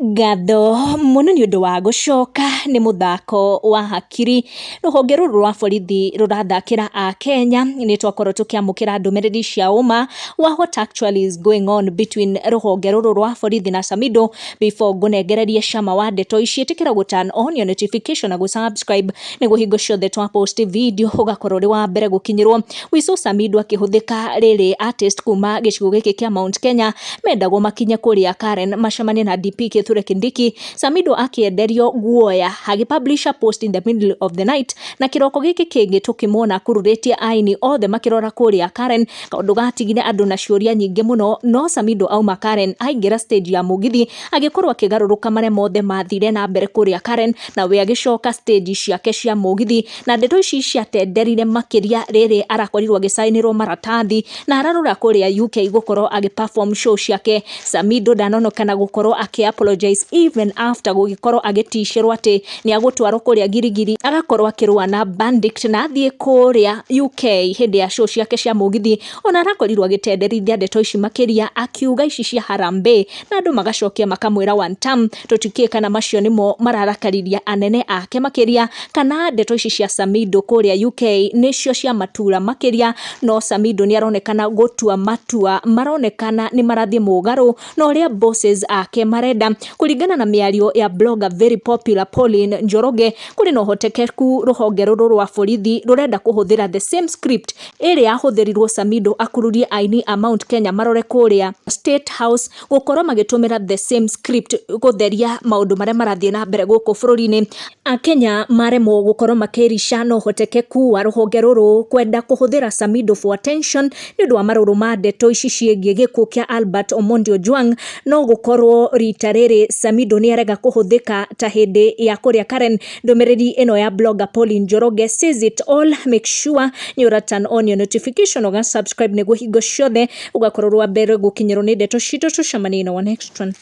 Ngatho muno ni undu wa gucoka ni muthako wa hakiri ruhonge ruru rwa borithi rurathakira a Kenya ni twakorwo tukiamukira ndumiriri cia uma wa what actually is going on between ruhonge ruru rwa borithi na Samidoh. Before ngunengererie cama wa ndeto ici tikira gu turn on your notification na gu subscribe ni guhingo ciothe twa post video ugakorwo ri wa mbere gukinyirwo. Wiso Samidoh akihuthika riri artist kuma gicigo giki kia Mount Kenya mendagwo makinye kuria Karen macemanie na DP Kithure Kindiki. Samidoh akienderio guoya agipublisha post in the middle of the night na kiroko giki kingi tukimona kururitie aini othe makirora kuria Karen kaundu gatigire andu na ciuria nyingi muno. No Samidoh auma Karen aingira stage ya mugithi agikorwo akigaruruka mare mothe mathire na mbere kuria Karen na we agicoka stage ciake cia mugithi na ndeto ici ciatenderire makiria riri arakorirwo gisainirwo maratathi na ararura kuria UK gukorwo agiperform show ciake. Samidoh danonokana gukorwo apologize even after gugikorwo agitishirwo ati ni agutwarwo kuria girigiri agakorwo akirwa na bandit na athie kuria UK hindi ya show ciake cia mugithi. Ona arakorirwo agitenderithia ndeto ici makiria akiuga ici cia harambe na andu magacokia makamwira one time tutikie kana macio nimo mararakariria anene ake makiria kana ndeto ici cia Samidoh kuria UK nicio cia matura makiria. No Samidoh ni aronekana gutua matua maronekana ni marathie mugaru no ria bosses ake marenda. Kuringana na miario ya blogger very popular Pauline Njoroge kuri no hotekeku ruhonge ruru rwa borithi rurenda kuhuthira the same script iri yahuthirirwo Samidoh akururie aini a Mount Kenya marore kuria State House gukorwo magitumira the same script gutheria maundu maria marathie na mbere guku bururi-ini. Akenya maremwo gukorwo makirisha no hotekeku wa ruhonge ruru kwenda kuhuthira Samidoh for attention ni undu wa maruru ma ndeto ici ciengie gikuo kia Albert Omondi Ojwang no gukorwo rita riri Samidoh ni arega kuhuthika ta hindi ya kuria Karen. Ndumiriri ino ya blogger Pauline Njoroge says it all. Make sure you turn on your notification uga subscribe niguo hingo ciothe ugakorwo wa mbere gukinyirwo ni ndeto citu tucemanie na next one.